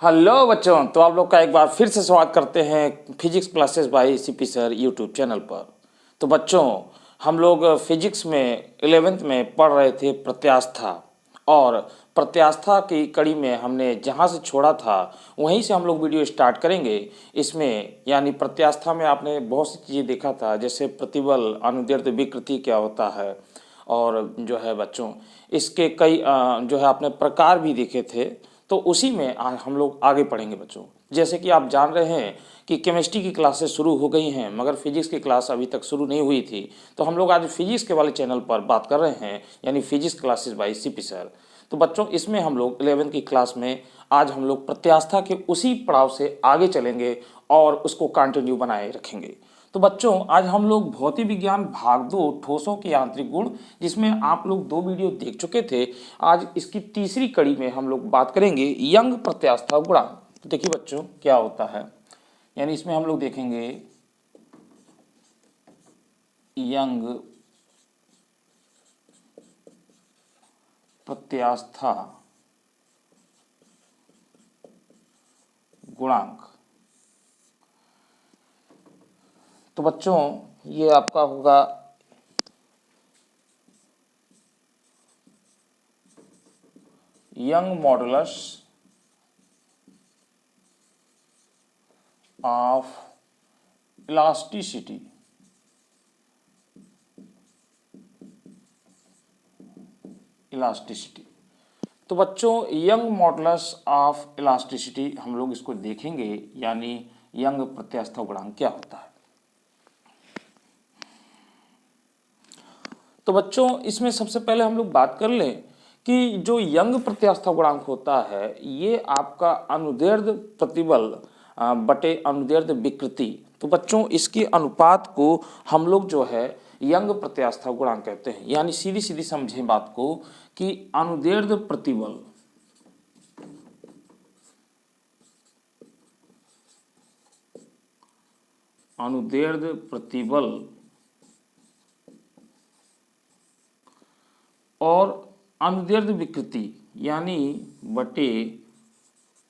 Hello बच्चों, तो आप लोग का एक बार फिर से स्वागत करते हैं physics classes bye CP sir YouTube channel पर। तो बच्चों, हम लोग फिजिक्स में 11th में पढ़ रहे थे प्रत्यास्था, और प्रत्यास्था की कड़ी में हमने जहाँ से छोड़ा था वहीं से हम लोग वीडियो स्टार्ट करेंगे। इसमें यानी प्रत्यास्था में आपने बहुत सी चीज़ें देखा था, जैसे प्रतिबल, अनुदैर्ध्य विकृति क्या होता है, और जो है बच्चों इसके कई जो है आपने प्रकार भी देखे थे। तो उसी में आज हम लोग आगे पढ़ेंगे बच्चों। जैसे कि आप जान रहे हैं कि केमिस्ट्री की क्लासेस शुरू हो गई हैं, मगर फिजिक्स की क्लास अभी तक शुरू नहीं हुई थी। तो हम लोग आज फिजिक्स के वाले चैनल पर बात कर रहे हैं, यानी physics classes bye CP sir. तो बच्चों, इसमें हम लोग 11th की क्लास में आज हम लोग प्रत्यास्था के उसी पड़ाव से आगे चलेंगे और उसको कंटिन्यू बनाए रखेंगे। तो बच्चों, आज हम लोग भौतिक विज्ञान भाग 2 ठोसों के यांत्रिक गुण, जिसमें आप लोग 2 वीडियो देख चुके थे, आज इसकी तीसरी कड़ी में हम लोग बात करेंगे यंग प्रत्यास्था गुणांक। तो देखिए बच्चों क्या होता है, यानी इसमें हम लोग देखेंगे यंग प्रत्यास्था गुणांक। तो बच्चों, ये आपका होगा young modulus of elasticity. Elasticity तो बच्चों, यंग मॉडुलस ऑफ इलास्टिसिटी हम लोग इसको देखेंगे, यानी यंग प्रत्यास्था गुणांक क्या होता है। तो बच्चों, इसमें सबसे पहले हम लोग बात कर लें कि जो यंग प्रत्यास्था गुणांक होता है, ये आपका अनुदैर्ध्य प्रतिबल बटे अनुदैर्ध्य विकृति। तो बच्चों, इसके अनुपात को हम लोग जो है यंग प्रत्यास्था गुणांक कहते हैं। यानी सीधी सीधी समझें बात को कि अनुदैर्ध्य प्रतिबल अनुदैर्ध्य प्रतिबल और अनुदैर्ध्य विकृति, यानी बटे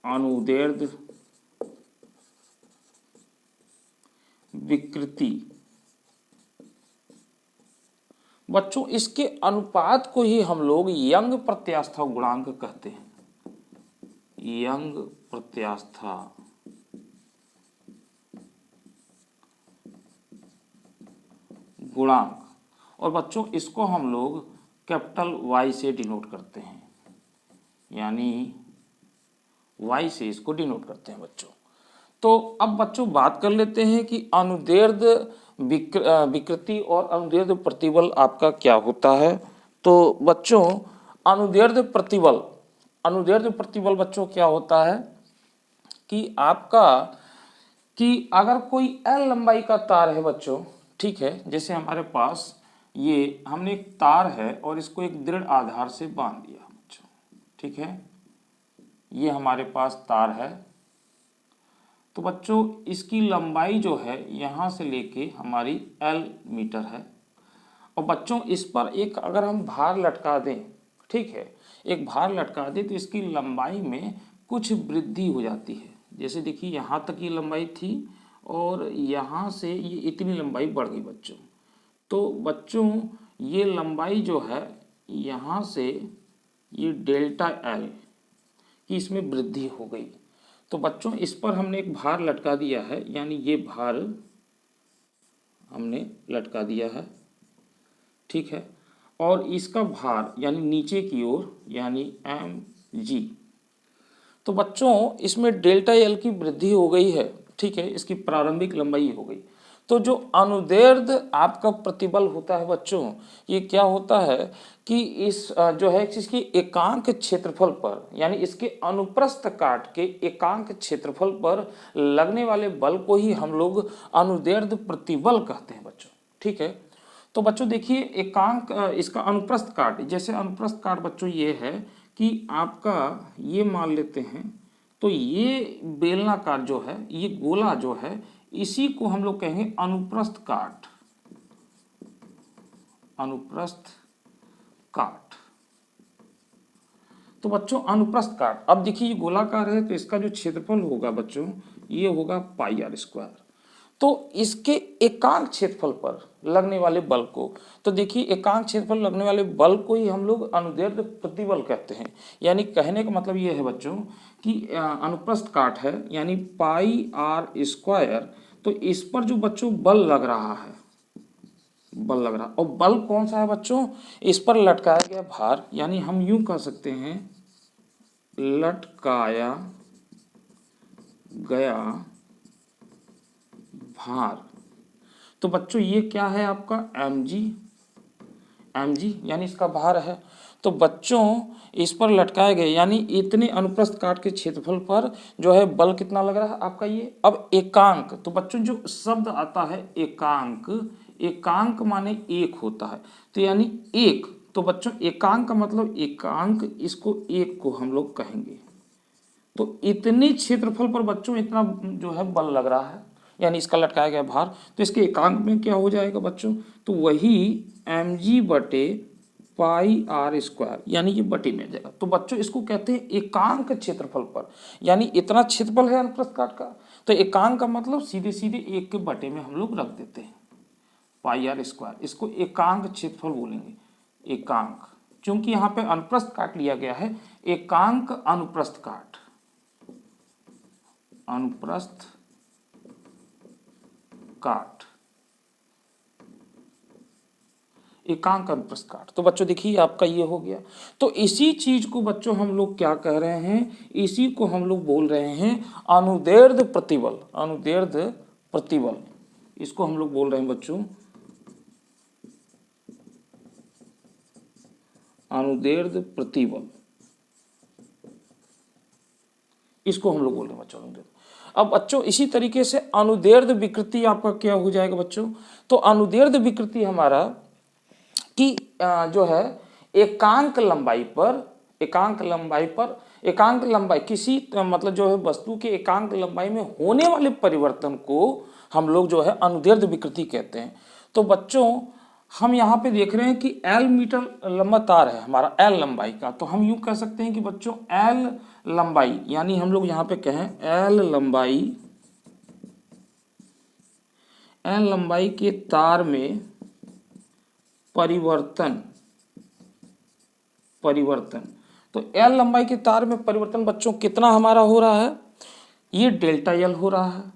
अनुदैर्ध्य विकृति। बच्चों, इसके अनुपात को ही हम लोग यंग प्रत्यास्था गुणांक कहते हैं। यंग प्रत्यास्था गुणांक, और बच्चों इसको हम लोग कैपिटल Y से डिनोट करते हैं, यानी Y से इसको डिनोट करते हैं बच्चों। तो अब बच्चों बात कर लेते हैं कि अनुदैर्ध्य विकृति और अनुदैर्ध्य प्रतिबल आपका क्या होता है। तो बच्चों, अनुदैर्ध्य प्रतिबल बच्चों क्या होता है कि आपका कि अगर कोई L लंबाई का तार है बच्चों, ठीक है, जैसे हमारे पास ये हमने एक तार है और इसको एक दृढ़ आधार से बांध दिया बच्चों, ठीक है, ये हमारे पास तार है। तो बच्चों, इसकी लंबाई जो है यहाँ से लेके हमारी L मीटर है, और बच्चों इस पर एक अगर हम भार लटका दें, ठीक है, एक भार लटका दें तो इसकी लंबाई में कुछ वृद्धि हो जाती है। जैसे देखिए यहाँ तक ये लंबाई थी और यहाँ से ये इतनी लंबाई बढ़ गई बच्चों। तो बच्चों, ये लंबाई जो है यहाँ से ये डेल्टा L की इसमें वृद्धि हो गई। तो बच्चों, इस पर हमने एक भार लटका दिया है, यानी ये भार हमने लटका दिया है, ठीक है, और इसका भार यानी नीचे की ओर यानी mg। तो बच्चों, इसमें डेल्टा L की वृद्धि हो गई है, ठीक है, इसकी प्रारंभिक लंबाई हो गई। तो जो अनुदैर्ध्य आपका प्रतिबल होता है बच्चों, ये क्या होता है कि इस जो है इसकी एकांक क्षेत्रफल पर, यानी इसके अनुप्रस्थ काट के एकांक क्षेत्रफल पर लगने वाले बल को ही हम लोग अनुदैर्ध्य प्रतिबल कहते हैं बच्चों, ठीक है। तो बच्चों देखिए, एकांक इसका अनुप्रस्थ काट, जैसे अनुप्रस्थ काट बच्चों ये है कि आपका ये मान लेते हैं, तो ये बेलनाकार जो है, ये गोला जो है, इसी को हम लोग कहेंगे अनुप्रस्थ काट। अनुप्रस्थ काट। तो बच्चों अनुप्रस्थ काट, अब देखिए ये गोलाकार है तो इसका जो क्षेत्रफल होगा बच्चों ये होगा पाई आर स्क्वायर। तो इसके एकांक क्षेत्रफल पर लगने वाले बल को, तो देखिए एकांक क्षेत्रफल लगने वाले बल को ही हम लोग अनुदैर्ध्य प्रतिबल कहते हैं। यानी कहने का मतलब ये है बच्चों कि अनुप्रस्थ काट है यानी पाई आर स्क्वायर, तो इस पर जो बच्चों बल लग रहा है, बल लग रहा, और बल कौन सा है बच्चों, इस पर लटकाया गया भार, यानी हम यूं कह सकते हैं लटकाया गया भार। तो बच्चों ये क्या है आपका mg यानी इसका भार है। तो बच्चों इस पर लटकाए गए यानी इतने अनुप्रस्थ काट के क्षेत्रफल पर जो है बल कितना लग रहा है आपका ये। अब एकांक, तो बच्चों जो शब्द आता है एकांक, एकांक माने एक होता है, तो यानी एक, तो बच्चों एकांक का मतलब एकांक, इसको एक को हम लोग कहेंगे। तो इतने क्षेत्रफल पर बच्चों इतना जो है बल लग रहा है यानी इसका लटकाया गया भार, तो इसके एकांक में क्या हो जाएगा बच्चों, तो वही mg बटे पाई आर स्क्वायर, यानी ये बटे में जाएगा। तो बच्चों इसको कहते हैं एकांक क्षेत्रफल पर, यानी इतना क्षेत्रफल है अनुप्रस्थ काट का, तो एकांक का मतलब सीधे सीधे एक के बटे में हम लोग रख देते हैं पाई आर स्क्वायर, इसको एकांक क्षेत्रफल बोलेंगे। एकांक, क्योंकि यहाँ पे अनुप्रस्थ काट लिया गया है, एकांक अनुप्रस्थ काट, अनुप्रस्थ काट, एकांक अनुप्रस्थ काट। तो बच्चों देखिए आपका ये हो गया। तो इसी चीज को बच्चों हम लोग क्या कह रहे हैं, इसी को हम लोग बोल रहे हैं अनुदैर्ध्य प्रतिबल, अनुदैर्ध्य प्रतिबल, इसको हम लोग बोल रहे हैं बच्चों अनुदैर्ध्य प्रतिबल, इसको हम लोग बोल रहे हैं बच्चों अनुदैर्ध्य। अब बच्चों इसी तरीके से अनुदैर्ध्य विकृति आपका क्या हो जाएगा बच्चों, तो अनुदैर्ध्य विकृति हमारा कि जो है एकांक लंबाई पर, एकांक लंबाई पर, एकांक लंबाई किसी मतलब जो है वस्तु के एकांक लंबाई में होने वाले परिवर्तन को हम लोग जो है अनुदैर्ध्य विकृति कहते हैं। तो बच्चों हम यहाँ पे देख रहे हैं कि L मीटर लंबा तार है हमारा, L लंबाई का, तो हम यूं कह सकते हैं कि बच्चों L लंबाई, यानी हम लोग यहाँ पे कहें L लंबाई, L लंबाई के तार में परिवर्तन, तो L लंबाई के तार में परिवर्तन बच्चों कितना हमारा हो रहा है, ये डेल्टा L हो रहा है।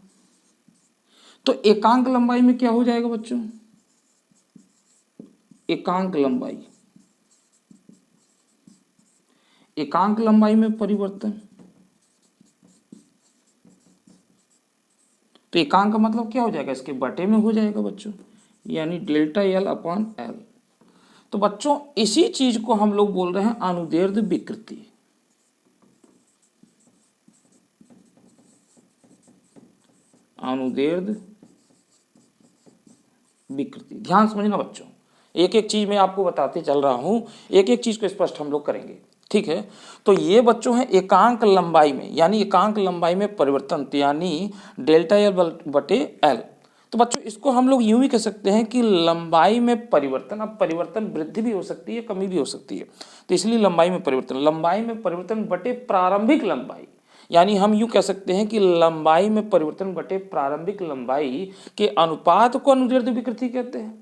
तो एकांक लंबाई में क्या हो जाएगा बच्चों, एकांक लंबाई, एकांक लंबाई में परिवर्तन, तो एकांक का मतलब क्या हो जाएगा, इसके बटे में हो जाएगा बच्चों, यानी डेल्टा L अपॉन L। तो बच्चों इसी चीज को हम लोग बोल रहे हैं अनुदैर्ध्य विकृति, अनुदैर्ध्य विकृति। ध्यान समझना बच्चों, एक एक चीज मैं आपको बताते चल रहा हूं, एक एक चीज को स्पष्ट हम लोग करेंगे, ठीक है। तो ये बच्चों है एकांक लंबाई में, यानी एकांक लंबाई में परिवर्तन, यानी डेल्टा L बटे L। तो बच्चों इसको हम लोग यूं ही कह सकते हैं कि लंबाई में परिवर्तन, अब परिवर्तन वृद्धि भी हो सकती है कमी भी हो सकती है, तो इसलिए लंबाई में परिवर्तन, लंबाई में परिवर्तन बटे प्रारंभिक लंबाई, यानी हम यूं कह सकते हैं कि लंबाई में परिवर्तन बटे प्रारंभिक लंबाई के अनुपात को अनुदैर्ध्य विकृति कहते हैं,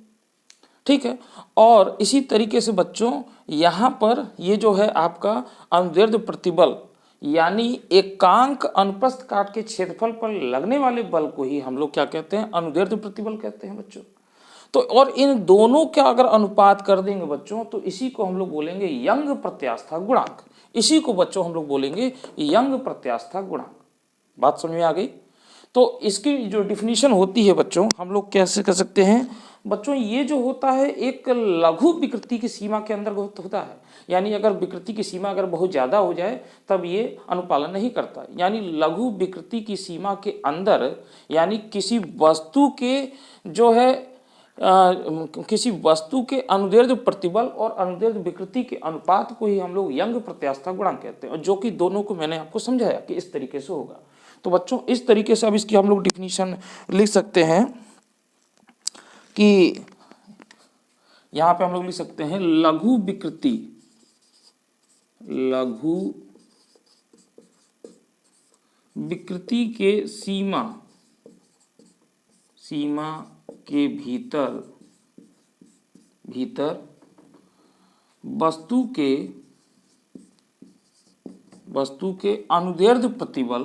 ठीक है। और इसी तरीके से बच्चों यहाँ पर ये जो है आपका अनुदैर्ध्य प्रतिबल, यानी एकांक अनुप्रस्थ काट के क्षेत्रफल पर लगने वाले बल को ही हम लोग क्या कहते हैं, अनुदैर्ध्य प्रतिबल कहते हैं बच्चों। तो और इन दोनों का अगर अनुपात कर देंगे बच्चों तो इसी को हम लोग बोलेंगे यंग प्रत्यास्था गुणांक, इसी को बच्चों हम लोग बोलेंगे यंग प्रत्यास्था गुणांक। बात समझ में आ गई। तो इसकी जो डिफिनीशन होती है बच्चों हम लोग कैसे कर सकते हैं बच्चों, ये जो होता है एक लघु विकृति की सीमा के अंदर होता है, यानी अगर विकृति की सीमा अगर बहुत ज़्यादा हो जाए तब ये अनुपालन नहीं करता, यानी लघु विकृति की सीमा के अंदर, यानी किसी वस्तु के जो है किसी वस्तु के अनुदैर्ध्य प्रतिबल और अनुदैर्ध्य विकृति के अनुपात को ही हम लोग यंग प्रत्यास्था गुणांक कहते हैं, और जो कि दोनों को मैंने आपको समझाया कि इस तरीके से होगा। तो बच्चों इस तरीके से अब इसकी हम लोग डिफिनीशन लिख सकते हैं कि यहाँ पे हम लोग लिख सकते हैं लघु विकृति, लघु विकृति के सीमा के भीतर वस्तु के अनुदैर्ध्य प्रतिबल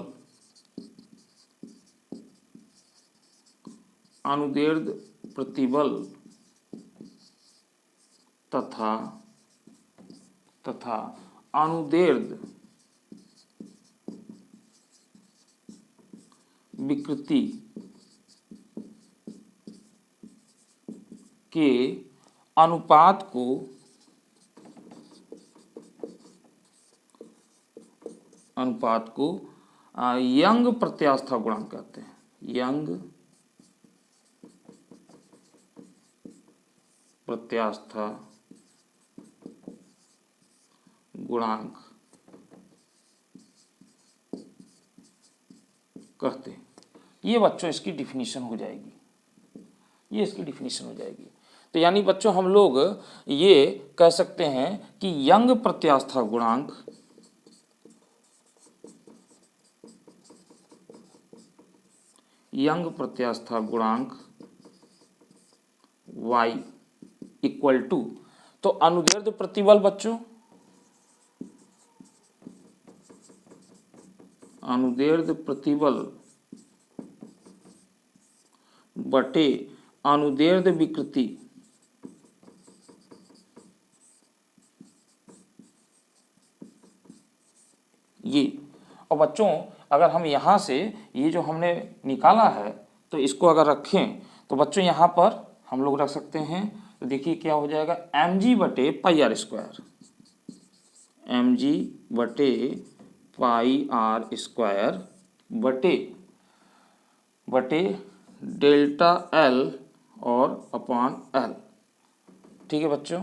तथा अनुदैर्ध्य विकृति के अनुपात को यंग प्रत्यास्था गुणांक कहते हैं। यंग प्रत्यास्था गुणांक कहते हैं। ये बच्चों इसकी डिफिनीशन हो जाएगी, तो यानी बच्चों हम लोग ये कह सकते हैं कि यंग प्रत्यास्था गुणांक y इक्वल टू, तो अनुदैर्ध्य प्रतिबल बच्चों, अनुदैर्ध्य प्रतिबल बटे अनुदैर्ध्य विकृति, ये। और बच्चों अगर हम यहाँ से ये जो हमने निकाला है तो इसको अगर रखें तो बच्चों यहाँ पर हम लोग रख सकते हैं, तो देखिए क्या हो जाएगा, mg बटे पाई आर स्क्वायर, mg बटे पाई आर स्क्वायर बटे डेल्टा एल और अपॉन एल। ठीक है बच्चों,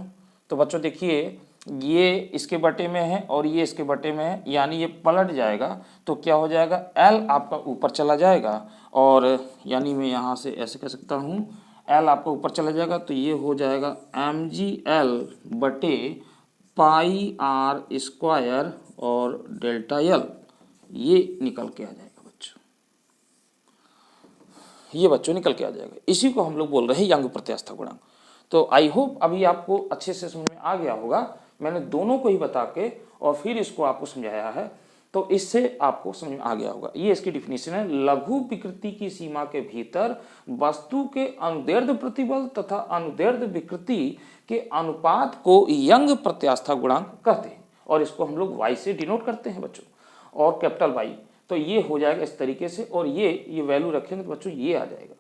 तो बच्चों देखिए ये इसके बटे में है और ये इसके बटे में है, यानी ये पलट जाएगा तो क्या हो जाएगा, एल आपका ऊपर चला जाएगा, और यानी मैं यहाँ से ऐसे कह सकता हूँ, एल आपका ऊपर चला जाएगा तो ये हो जाएगा mgl बटे पाई आर स्क्वायर और डेल्टा एल, ये निकल के आ जाएगा बच्चों, ये बच्चों निकल के आ जाएगा। इसी को हम लोग बोल रहे हैं यंग प्रत्यास्था गुणांक। तो आई होप अभी आपको अच्छे से समझ में आ गया होगा। मैंने दोनों को ही बता के और फिर इसको आपको समझाया है, तो इससे आपको समझ में आ गया होगा। ये इसकी डिफिनीशन है, लघु विकृति की सीमा के भीतर वस्तु के अनुदैर्ध्य प्रतिबल तथा अनुदैर्ध्य विकृति के अनुपात को यंग प्रत्यास्था गुणांक कहते हैं, और इसको हम लोग y से डिनोट करते हैं बच्चों, और कैपिटल Y। तो ये हो जाएगा इस तरीके से, और ये वैल्यू रखेंगे तो बच्चों ये आ जाएगा।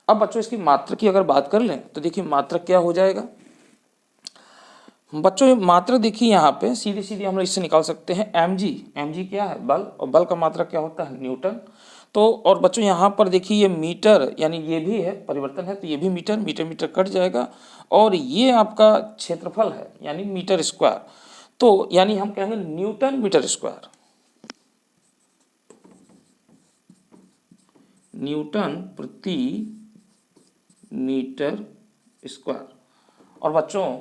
अब बच्चों इसकी मात्रा की अगर बात कर लें तो देखिए मात्रा क्या हो जाएगा बच्चों, मात्रा देखिए यहाँ पे सीधी सीधी हम लोग इससे निकाल सकते हैं, mg क्या है, बल, और बल का मात्रा क्या होता है, न्यूटन। तो और बच्चों यहाँ पर देखिए ये मीटर, यानी ये भी है परिवर्तन है, तो ये भी मीटर कट जाएगा, और ये आपका क्षेत्रफल है यानी मीटर स्क्वायर, तो यानी हम कहेंगे न्यूटन मीटर स्क्वायर, न्यूटन प्रति मीटर स्क्वायर। और बच्चों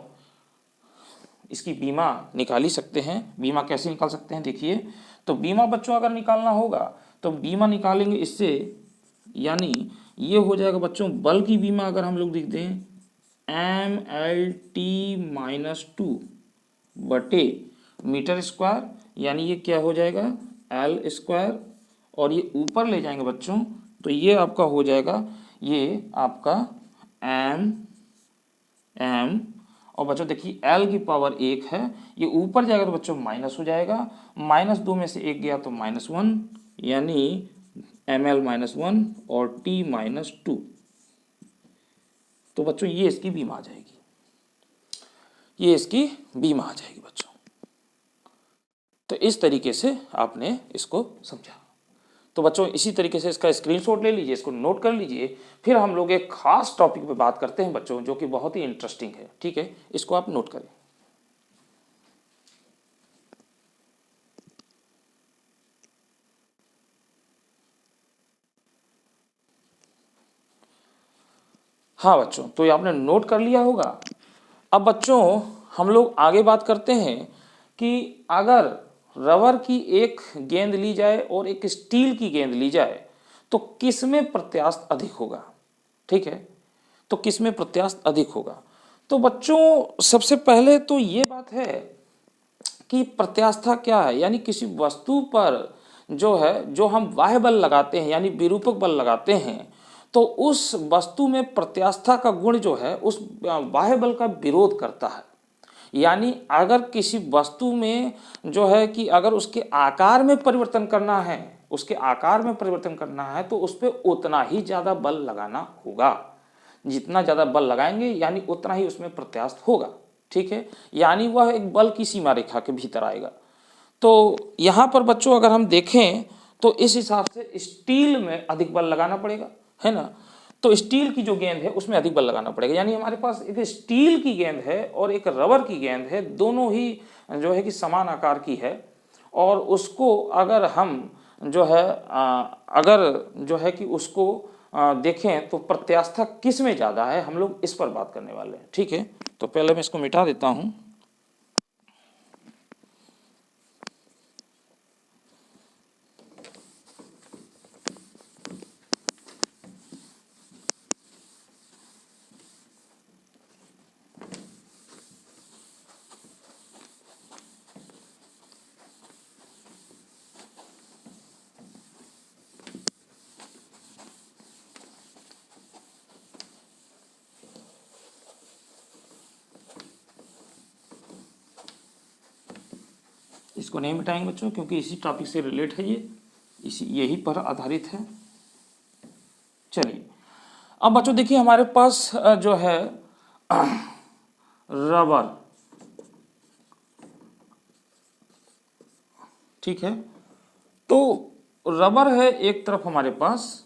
इसकी बीमा निकाल ही सकते हैं। बीमा कैसे निकाल सकते हैं देखिए, तो बीमा बच्चों अगर निकालना होगा तो बीमा निकालेंगे इससे, यानी ये हो जाएगा बच्चों, बल की बीमा अगर हम लोग लिख दें mlt-2 बटे मीटर स्क्वायर, यानी ये क्या हो जाएगा एल स्क्वायर, और ये ऊपर ले जाएंगे बच्चों तो ये आपका हो जाएगा, ये आपका m, और बच्चों देखिए l की पावर 1 है, ये ऊपर जाएगा तो बच्चों माइनस हो जाएगा, -2 में से 1 गया तो -1, यानी ml-1 और t-2। तो बच्चों ये इसकी बीमा आ जाएगी, ये इसकी बीमा आ जाएगी बच्चों। तो इस तरीके से आपने इसको समझा। तो बच्चों इसी तरीके से इसका स्क्रीनशॉट ले लीजिए, इसको नोट कर लीजिए, फिर हम लोग एक खास टॉपिक पे बात करते हैं बच्चों, जो कि बहुत ही इंटरेस्टिंग है। ठीक है, इसको आप नोट करें। हाँ बच्चों, तो ये आपने नोट कर लिया होगा। अब बच्चों हम लोग आगे बात करते हैं कि अगर रबर की एक गेंद ली जाए और एक स्टील की गेंद ली जाए तो किसमें प्रत्यास्थ अधिक होगा, ठीक है, तो किसमें प्रत्यास्थ अधिक होगा। तो बच्चों सबसे पहले तो ये बात है कि प्रत्यास्थता क्या है, यानी किसी वस्तु पर जो है, जो हम बाह्य बल लगाते हैं यानी विरूपक बल लगाते हैं, तो उस वस्तु में प्रत्यास्थता का गुण जो है उस बाह्य बल का विरोध करता है। यानी अगर किसी वस्तु में जो है कि अगर उसके आकार में परिवर्तन करना है, उसके आकार में परिवर्तन करना है तो उस पर उतना ही ज़्यादा बल लगाना होगा। जितना ज़्यादा बल लगाएंगे यानी उतना ही उसमें प्रत्यास्थ होगा, ठीक है, यानी वह एक बल की सीमा रेखा के भीतर आएगा। तो यहाँ पर बच्चों अगर हम देखें तो इस हिसाब से स्टील में अधिक बल लगाना पड़ेगा, है ना। तो स्टील की जो गेंद है उसमें अधिक बल लगाना पड़ेगा, यानी हमारे पास एक स्टील की गेंद है और एक रबर की गेंद है, दोनों ही जो है कि समान आकार की है, और उसको अगर हम जो है अगर जो है कि उसको देखें तो प्रत्यास्थता किस में ज़्यादा है, हम लोग इस पर बात करने वाले हैं, ठीक है। तो पहले मैं इसको मिटा देता हूँ। इसको नहीं मिटाएंगे बच्चों क्योंकि इसी टॉपिक से रिलेट है, ये इसी यही पर आधारित है। चलिए अब बच्चों देखिए हमारे पास जो है रबर, ठीक है, तो रबर है एक तरफ हमारे पास,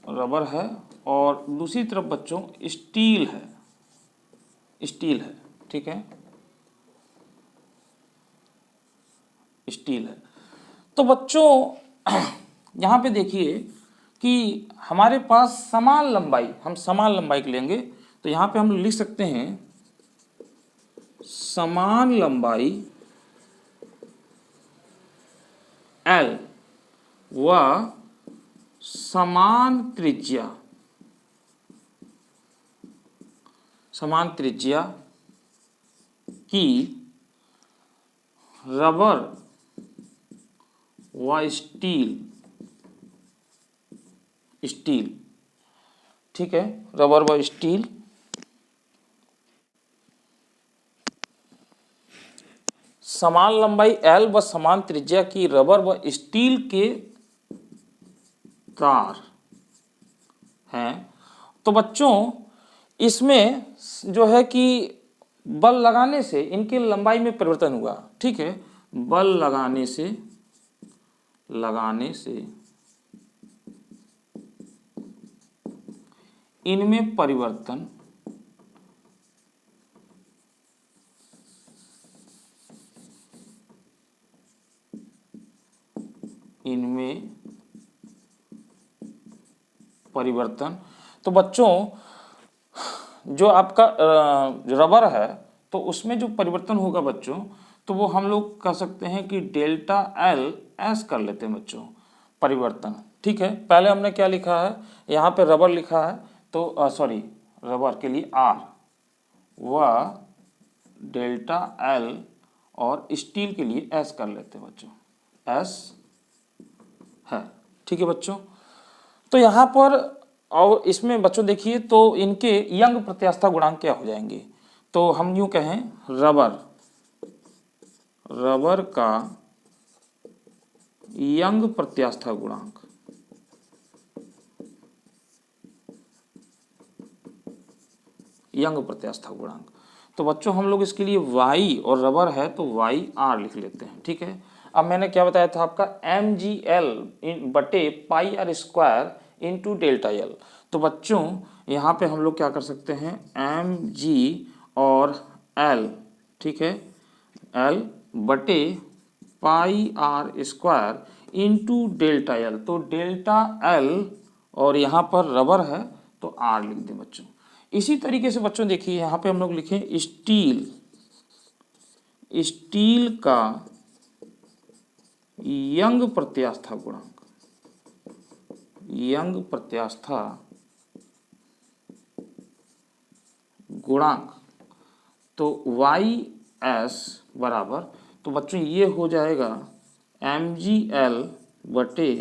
रबर है और दूसरी तरफ बच्चों स्टील है, स्टील है, ठीक है, स्टील है। तो बच्चों यहाँ पे देखिए कि हमारे पास समान लंबाई, हम समान लंबाई लेंगे तो यहाँ पे हम लिख सकते हैं समान लंबाई L व समान त्रिज्या, समान त्रिज्या की रबर व स्टील, स्टील, ठीक है, रबर व स्टील समान लंबाई L व समान त्रिज्या की रबर व स्टील के तार हैं। तो बच्चों इसमें जो है कि बल लगाने से इनके लंबाई में परिवर्तन हुआ, ठीक है, बल लगाने से इनमें परिवर्तन तो बच्चों जो आपका रबर है तो उसमें जो परिवर्तन होगा बच्चों तो वो हम लोग कह सकते हैं कि डेल्टा एल एस कर लेते हैं बच्चों, परिवर्तन, ठीक है। पहले हमने क्या लिखा है, यहाँ पे रबर लिखा है तो सॉरी रबर के लिए आर व डेल्टा एल और स्टील के लिए एस कर लेते हैं बच्चों, एस है, ठीक है बच्चों। तो यहाँ पर और इसमें बच्चों देखिए तो इनके यंग प्रत्यास्थता गुणांक क्या हो जाएंगे, तो हम यूं कहें रबर का यंग प्रत्यास्थता गुणांक, यंग प्रत्यास्थता गुणांक, तो बच्चों हम लोग इसके लिए y और रबर है तो वाई आर लिख लेते हैं, ठीक है। अब मैंने क्या बताया था आपका mgl बटे pi are square into delta L, तो बच्चों यहाँ पे हम लोग क्या कर सकते हैं mg और l, ठीक है, l बटे pi are square into delta L, तो डेल्टा एल और यहाँ पर रबर है तो आर लिख दें बच्चों। इसी तरीके से बच्चों देखिए यहाँ पे हम लोग लिखें स्टील, स्टील का यंग प्रत्यास्था गुणांक, यंग प्रत्यास्था गुणांक, तो वाई एस बराबर, तो बच्चों ये हो जाएगा mgl बटे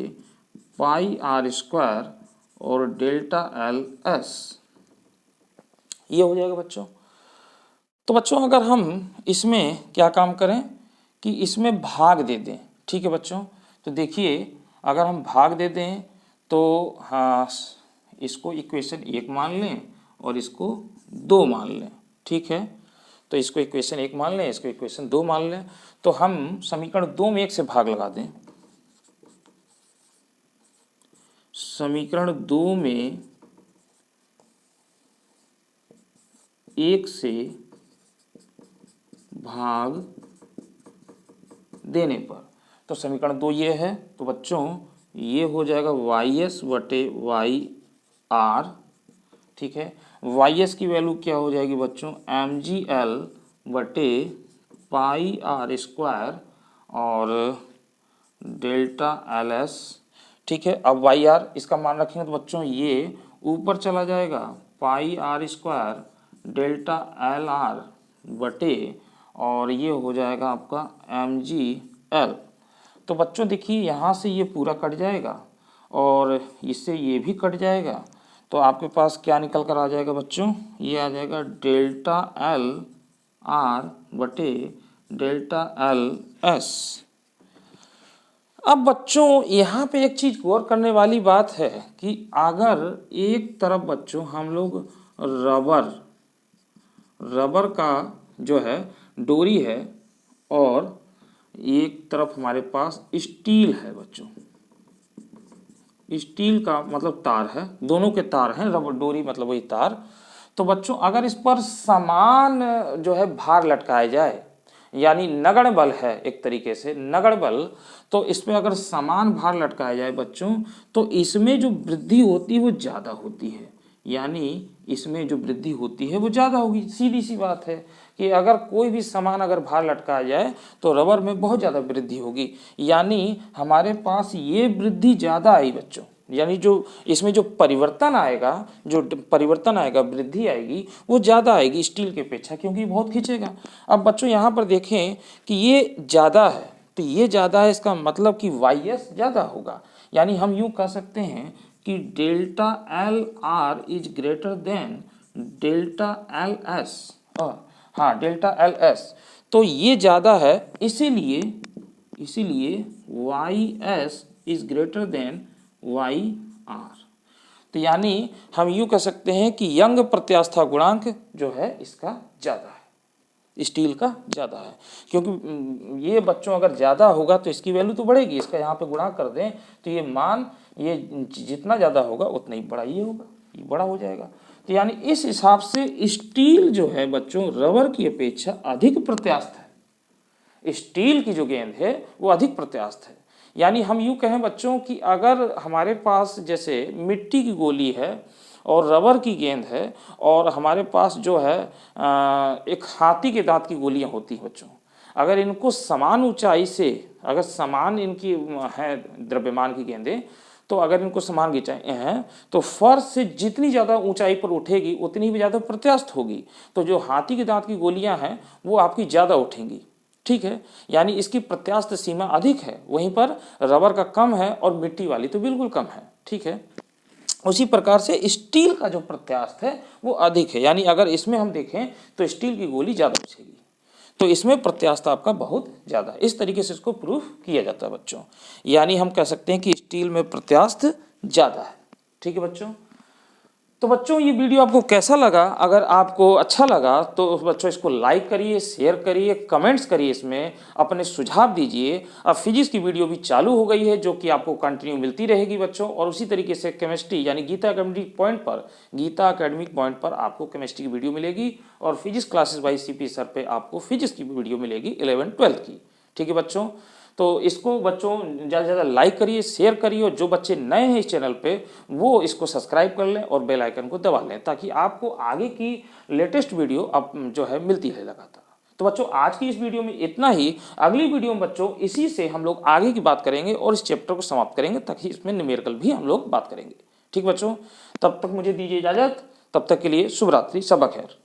पाई आर स्क्वायर और डेल्टा एल एस, ये हो जाएगा बच्चों। तो बच्चों अगर हम इसमें क्या काम करें कि इसमें भाग दे दें, ठीक है बच्चों। तो देखिए अगर हम भाग दे दें तो हाँ, इसको इक्वेशन 1 मान लें और इसको 2 मान लें, ठीक है। तो इसको इक्वेशन 1 मान लें, इसको इक्वेशन 2 मान लें, तो हम समीकरण 2 में 1 से भाग लगा दें। समीकरण 2 में 1 से भाग देने पर, तो समीकरण 2 ये है, तो बच्चों ये हो जाएगा वाई एस बटे वाई आर, ठीक है। वाई एस की वैल्यू क्या हो जाएगी बच्चों, एम जी एल बटे पाई आर स्क्वायर और डेल्टा एल एस, ठीक है। अब वाई आर इसका मान रखेंगे तो बच्चों ये ऊपर चला जाएगा, pi are square delta L r बटे और ये हो जाएगा आपका एम जी एल। तो बच्चों देखिए यहाँ से ये पूरा कट जाएगा और इससे ये भी कट जाएगा, तो आपके पास क्या निकल कर आ जाएगा बच्चों, ये आ जाएगा डेल्टा एल आर बटे डेल्टा एल एस। अब बच्चों यहाँ पे एक चीज़ गौर करने वाली बात है कि अगर एक तरफ बच्चों हम लोग रबर का जो है डोरी है और एक तरफ हमारे पास स्टील है बच्चों, स्टील का मतलब तार है, दोनों के तार हैं, रबर डोरी मतलब वही तार। तो बच्चों अगर इस पर समान जो है भार लटकाया जाए, यानी नगण्य बल है एक तरीके से नगण्य बल, तो इसमें अगर समान भार लटकाया जाए बच्चों तो इसमें जो वृद्धि होती है वो ज़्यादा होती है, यानी इसमें जो वृद्धि होती है वो ज़्यादा होगी। सीधी सी बात है कि अगर कोई भी सामान अगर भार लटकाया जाए तो रबर में बहुत ज़्यादा वृद्धि होगी, यानी हमारे पास ये वृद्धि ज़्यादा आई बच्चों, यानी जो इसमें जो परिवर्तन आएगा, वृद्धि आएगी वो ज़्यादा आएगी स्टील के अपेक्षा, क्योंकि बहुत खींचेगा। अब बच्चों यहाँ पर देखें कि ये ज़्यादा है, तो ये ज़्यादा है, इसका मतलब कि वाई एस ज़्यादा होगा, यानी हम यूँ कह सकते हैं कि delta L R is greater than delta L S, हाँ डेल्टा एल एस, तो ये ज़्यादा है, इसीलिए Y S is greater than Y R. तो यानी हम यूँ कह सकते हैं कि यंग प्रत्यास्था गुणांक जो है इसका ज़्यादा है, स्टील का ज़्यादा है, क्योंकि ये बच्चों अगर ज़्यादा होगा तो इसकी वैल्यू तो बढ़ेगी, इसका यहाँ पे गुणा कर दें तो ये मान ये जितना ज़्यादा होगा उतना ही बड़ा ये होगा, ये बड़ा हो जाएगा। तो यानी इस हिसाब से स्टील जो है बच्चों रबर की अपेक्षा अधिक प्रत्यास्थ है, स्टील की जो गेंद है वो अधिक प्रत्यास्थ है। यानी हम यूँ कहें बच्चों कि अगर हमारे पास जैसे मिट्टी की गोली है और रबर की गेंद है और हमारे पास जो है एक हाथी के दांत की गोलियां होती हैं बच्चों, अगर इनको समान ऊंचाई से, अगर समान इनकी है द्रव्यमान की गेंदें, तो अगर इनको समान ऊंचाई हैं तो फर्श से जितनी ज़्यादा ऊंचाई पर उठेगी उतनी भी ज़्यादा प्रत्यास्थ होगी, तो जो हाथी के दांत की गोलियां हैं वो आपकी ज़्यादा उठेंगी, ठीक है। यानी इसकी प्रत्यास्थ सीमा अधिक है, वहीं पर रबर का कम है और मिट्टी वाली तो बिल्कुल कम है, ठीक है। उसी प्रकार से स्टील का जो प्रत्यास्थ है वो अधिक है, यानी अगर इसमें हम देखें तो स्टील की गोली ज़्यादा उछेगी, तो इसमें प्रत्यास्थ आपका बहुत ज़्यादा है। इस तरीके से इसको प्रूफ किया जाता है बच्चों, यानी हम कह सकते हैं कि स्टील में प्रत्यास्थ ज़्यादा है, ठीक है बच्चों। तो बच्चों ये वीडियो आपको कैसा लगा, अगर आपको अच्छा लगा तो बच्चों इसको लाइक करिए, शेयर करिए, कमेंट्स करिए, इसमें अपने सुझाव दीजिए। अब फिजिक्स की वीडियो भी चालू हो गई है जो कि आपको कंटिन्यू मिलती रहेगी बच्चों, और उसी तरीके से केमिस्ट्री यानी गीता एकेडमिक पॉइंट पर आपको केमिस्ट्री की वीडियो मिलेगी और physics classes bye CP sir पे आपको फिजिक्स की वीडियो मिलेगी 11th 12th की, ठीक है बच्चों। तो इसको बच्चों ज़्यादा से ज़्यादा लाइक करिए, शेयर करिए, और जो बच्चे नए हैं इस चैनल पे वो इसको सब्सक्राइब कर लें और बेल आइकन को दबा लें, ताकि आपको आगे की लेटेस्ट वीडियो अब जो है मिलती है लगातार। तो बच्चों आज की इस वीडियो में इतना ही। अगली वीडियो में बच्चों इसी से हम लोग आगे की बात करेंगे और इस चैप्टर को समाप्त करेंगे, ताकि इसमें न्यूमेरिकल भी हम लोग बात करेंगे। ठीक बच्चों, तब तक मुझे दीजिए इजाज़त, तब तक के लिए शुभ रात्रि, सबा खैर।